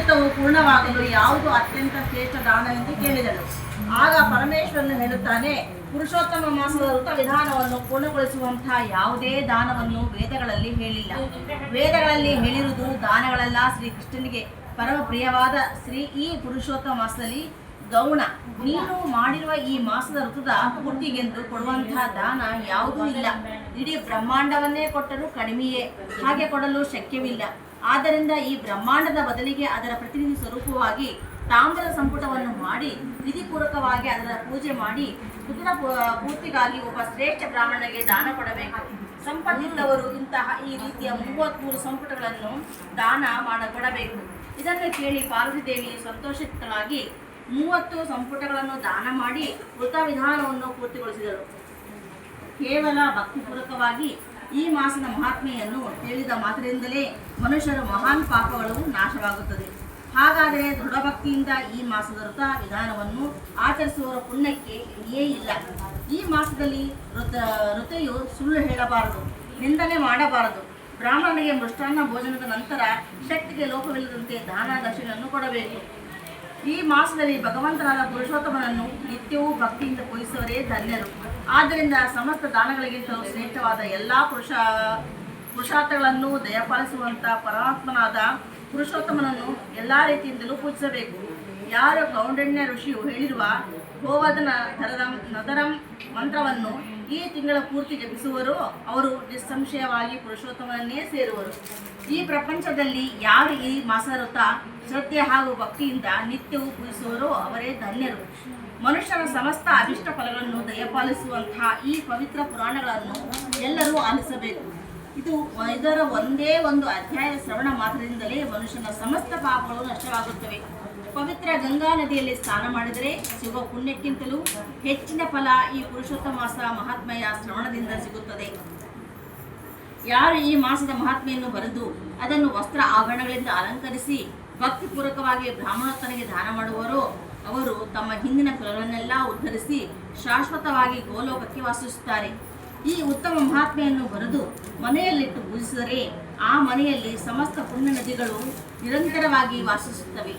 ಅಮೃತವು ಪೂರ್ಣವಾಗಲು ಯಾವುದು ಅತ್ಯಂತ ಶ್ರೇಷ್ಠ ದಾನವೆಂದು ಕೇಳಿದಳು. ಆಗ ಪರಮೇಶ್ವರನು ಹೇಳುತ್ತಾನೆ, ಪುರುಷೋತ್ತಮ ಮಾಸದ ವೃತ ವಿಧಾನವನ್ನು ಪೂರ್ಣಗೊಳಿಸುವಂತಹ ಯಾವುದೇ ದಾನವನ್ನು ವೇದಗಳಲ್ಲಿ ಹೇಳಿಲ್ಲ. ವೇದಗಳಲ್ಲಿ ಹೇಳಿರುವುದು ದಾನಗಳೆಲ್ಲ ಶ್ರೀಕೃಷ್ಣನಿಗೆ ಪರಮ ಪ್ರಿಯವಾದ ಈ ಪುರುಷೋತ್ತಮ ಮಾಸದಲ್ಲಿ ಗೌಣ. ನೀನು ಮಾಡಿರುವ ಈ ಮಾಸದ ಋತುದ ಪೂರ್ತಿಗೆಂದು ಕೊಡುವಂತಹ ದಾನ ಯಾವುದೂ ಇಲ್ಲ. ಇಡೀ ಬ್ರಹ್ಮಾಂಡವನ್ನೇ ಕೊಟ್ಟರೂ ಕಡಿಮೆಯೇ, ಹಾಗೆ ಕೊಡಲು ಶಕ್ಯವಿಲ್ಲ. ಆದ್ದರಿಂದ ಈ ಬ್ರಹ್ಮಾಂಡದ ಬದಲಿಗೆ ಅದರ ಪ್ರತಿನಿಧಿ ಸ್ವರೂಪವಾಗಿ ತಾಮ್ರದ ಸಂಪುಟವನ್ನು ಮಾಡಿ ವಿಧಿಪೂರ್ವಕವಾಗಿ ಅದರ ಪೂಜೆ ಮಾಡಿ ಋತುದ ಪೂರ್ತಿಗಾಗಿ ಒಬ್ಬ ಶ್ರೇಷ್ಠ ಬ್ರಾಹ್ಮಣನಿಗೆ ದಾನ ಕೊಡಬೇಕು. ಸಂಪತ್ತಿದ್ದವರು ಇಂತಹ ಈ ರೀತಿಯ 33 ಸಂಪುಟಗಳನ್ನು ದಾನ ಕೊಡಬೇಕು. ಇದನ್ನು ಕೇಳಿ ಪಾರ್ವತಿ ದೇವಿ ಸಂತೋಷಿತಳಾಗಿ 30 ಸಂಪುಟಗಳನ್ನು ದಾನ ಮಾಡಿ ವೃತ ವಿಧಾನವನ್ನು ಪೂರ್ತಿಗೊಳಿಸಿದಳು. ಕೇವಲ ಭಕ್ತಿಪೂರ್ವಕವಾಗಿ ಈ ಮಾಸದ ಮಹಾತ್ಮೆಯನ್ನು ತಿಳಿದ ಮಾತ್ರದಿಂದಲೇ ಮನುಷ್ಯರ ಮಹಾನ್ ಪಾಪಗಳು ನಾಶವಾಗುತ್ತದೆ. ಹಾಗಾದರೆ ದೃಢಭಕ್ತಿಯಿಂದ ಈ ಮಾಸದ ವೃತ ವಿಧಾನವನ್ನು ಆಚರಿಸುವವರ ಪುಣ್ಯಕ್ಕೆ ಇಳಿಯೇ ಇಲ್ಲ. ಈ ಮಾಸದಲ್ಲಿ ಋತೆಯು ಸುಳ್ಳು ಹೇಳಬಾರದು, ನಿಂದನೆ ಮಾಡಬಾರದು. ಬ್ರಾಹ್ಮಣನಿಗೆ ಮೃಷ್ಟಾನ್ನ ಭೋಜನದ ನಂತರ ಶಕ್ತಿಗೆ ಲೋಪವಿಲ್ಲದಂತೆ ದಾನ ದರ್ಶನವನ್ನು ಕೊಡಬೇಕು. ಈ ಮಾಸದಲ್ಲಿ ಭಗವಂತನಾದ ಪುರುಷೋತ್ತಮನನ್ನು ನಿತ್ಯವೂ ಭಕ್ತಿಯಿಂದ ಪೂಜಿಸುವವರೇ ಧನ್ಯರು. ಆದ್ದರಿಂದ ಸಮಸ್ತ ದಾನಗಳಿಗಿಂತಲೂ ಶ್ರೇಷ್ಠವಾದ ಎಲ್ಲ ಪುರುಷಾರ್ಥಗಳನ್ನು ದಯಪಾಲಿಸುವಂಥ ಪರಮಾತ್ಮನಾದ ಪುರುಷೋತ್ತಮನನ್ನು ಎಲ್ಲ ರೀತಿಯಿಂದಲೂ ಪೂಜಿಸಬೇಕು. ಯಾರು ಕೌಂಡಿನ್ಯ ಋಷಿಯು ಹೇಳಿರುವ ಗೋವರ್ಧನ ನದರಂ ಮಂತ್ರವನ್ನು ಈ ತಿಂಗಳ ಪೂರ್ತಿ ಜಪಿಸುವರೋ ಅವರು ನಿಸ್ಸಂಶಯವಾಗಿ ಪುರುಷೋತ್ತಮನನ್ನೇ ಸೇರುವರು. ಈ ಪ್ರಪಂಚದಲ್ಲಿ ಯಾರು ಈ ಮಾಸವೃತ ಶ್ರದ್ಧೆ ಹಾಗೂ ಭಕ್ತಿಯಿಂದ ನಿತ್ಯವೂ ಪೂಜಿಸುವರೋ ಅವರೇ ಧನ್ಯರು. ಮನುಷ್ಯನ ಸಮಸ್ತ ಅಭಿಷ್ಟ ಫಲಗಳನ್ನು ದಯಪಾಲಿಸುವಂತಹ ಈ ಪವಿತ್ರ ಪುರಾಣಗಳನ್ನು ಎಲ್ಲರೂ ಆಲಿಸಬೇಕು. ಇದರ ಒಂದೇ ಒಂದು ಅಧ್ಯಾಯದ ಶ್ರವಣ ಮಾತ್ರದಿಂದಲೇ ಮನುಷ್ಯನ ಸಮಸ್ತ ಪಾಪಗಳು ನಷ್ಟವಾಗುತ್ತವೆ. ಪವಿತ್ರ ಗಂಗಾ ನದಿಯಲ್ಲಿ ಸ್ನಾನ ಮಾಡಿದರೆ ಸಿಗುವ ಪುಣ್ಯಕ್ಕಿಂತಲೂ ಹೆಚ್ಚಿನ ಫಲ ಈ ಪುರುಷೋತ್ತಮ ಮಾಸ ಮಹಾತ್ಮೆಯ ಶ್ರವಣದಿಂದ ಸಿಗುತ್ತದೆ. ಯಾರು ಈ ಮಾಸದ ಮಹಾತ್ಮೆಯನ್ನು ಬರೆದು ಅದನ್ನು ವಸ್ತ್ರ ಆಭರಣಗಳಿಂದ ಅಲಂಕರಿಸಿ ಭಕ್ತಿಪೂರ್ವಕವಾಗಿ ಬ್ರಾಹ್ಮಣೋತ್ತನಿಗೆ ದಾನ ಮಾಡುವರೋ ಅವರು ತಮ್ಮ ಹಿಂದಿನ ಫಲಗಳನ್ನೆಲ್ಲ ಉದ್ಧರಿಸಿ ಶಾಶ್ವತವಾಗಿ ಗೋಲೋಕಕ್ಕೆ ವಾಸಿಸುತ್ತಾರೆ. ಈ ಉತ್ತಮ ಮಹಾತ್ಮೆಯನ್ನು ಬರೆದು ಮನೆಯಲ್ಲಿಟ್ಟು ಪೂಜಿಸಿದರೆ ಆ ಮನೆಯಲ್ಲಿ ಸಮಸ್ತ ಪುಣ್ಯ ನದಿಗಳು ನಿರಂತರವಾಗಿ ವಾಸಿಸುತ್ತವೆ.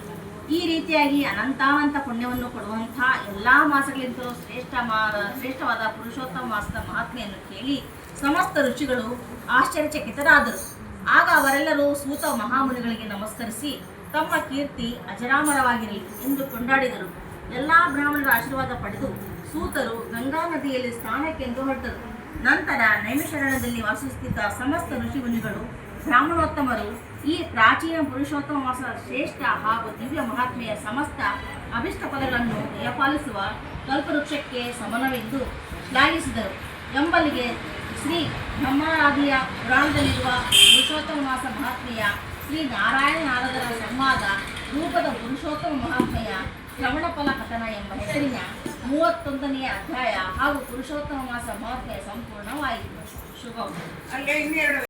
ಈ ರೀತಿಯಾಗಿ ಅನಂತಾನಂತ ಪುಣ್ಯವನ್ನು ಕೊಡುವಂಥ ಎಲ್ಲ ಮಾಸಗಳಿಂದಲೂ ಶ್ರೇಷ್ಠವಾದ ಪುರುಷೋತ್ತಮ ಮಾಸದ ಮಹಾತ್ಮೆಯನ್ನು ಕೇಳಿ ಸಮಸ್ತ ಋಷಿಗಳು ಆಶ್ಚರ್ಯಚಕಿತರಾದರು. ಆಗ ಅವರೆಲ್ಲರೂ ಸೂತ ಮಹಾಮುನಿಗಳಿಗೆ ನಮಸ್ಕರಿಸಿ ತಮ್ಮ ಕೀರ್ತಿ ಅಜರಾಮರವಾಗಿರಲಿ ಎಂದು ಕೊಂಡಾಡಿದರು. ಎಲ್ಲ ಬ್ರಾಹ್ಮಣರ ಆಶೀರ್ವಾದ ಪಡೆದು ಸೂತರು ಗಂಗಾ ನದಿಯಲ್ಲಿ ಸ್ನಾನಕ್ಕೆಂದು ಹೊರಟರು. ನಂತರ ನೈಮಿಷಾರಣ್ಯದಲ್ಲಿ ವಾಸಿಸುತ್ತಿದ್ದ ಸಮಸ್ತ ಋಷಿಮುನಿಗಳು ಬ್ರಾಹ್ಮಣೋತ್ತಮರು ಈ ಪ್ರಾಚೀನ ಪುರುಷೋತ್ತಮ ಮಾಸದ ಶ್ರೇಷ್ಠ ಹಾಗೂ ದಿವ್ಯ ಮಹಾತ್ಮೆಯ ಸಮಸ್ತ ಅಭಿಷ್ಟ ಫಲಗಳನ್ನು ದಯಪಾಲಿಸುವ ಕಲ್ಪವೃಕ್ಷಕ್ಕೆ ಸಮನವೆಂದು ಶ್ಲಾಘಿಸಿದರು. ಎಂಬಲ್ಲಿಗೆ ಶ್ರೀ ಬ್ರಹ್ಮಾರಾಧಿಯ ಪುರಾಣದಲ್ಲಿರುವ ಪುರುಷೋತ್ತಮ ಮಾಸ ಮಹಾತ್ಮೆಯ ಶ್ರೀ ನಾರಾಯಣ ನಾರದರ ಸಂವಾದ ರೂಪದ ಪುರುಷೋತ್ತಮ ಮಹಾತ್ಮೆಯ ಶ್ರವಣಫಲ ಕಥನ ಎಂಬ ಹೆಸರಿನ 31ನೇ ಅಧ್ಯಾಯ ಹಾಗೂ ಪುರುಷೋತ್ತಮ ಮಾಸ ಮಹಾತ್ಮೆಯ ಸಂಪೂರ್ಣವಾಯಿತು. ಶುಭಂ.